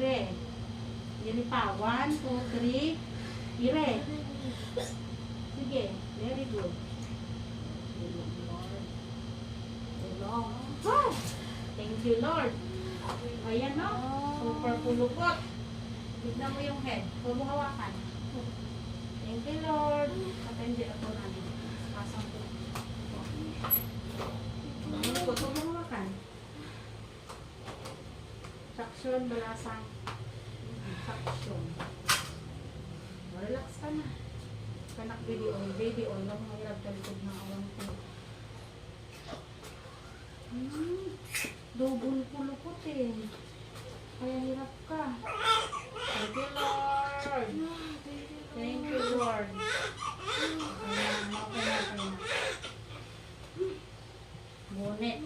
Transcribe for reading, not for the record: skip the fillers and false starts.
Ire. Ire pa. 1, 2, 3. Ire. Sige. Very good. Oh, thank you, Lord. Ayan, no? Super pulupot. Tignan mo yung head. Huwag mo hawakan. Thank you, Lord. At hindi ako namin. Pasang po. Pulupot. Huwag mo hawakan. Suction, balasang. Suction. Relax ka na. Kanak baby oil. Baby oil. Huwag mo hirap talikod na awang po. Double pulupot eh. Kaya hirap ka. Thank you, Lord. Thank you, Lord. Okay na. Bonnet.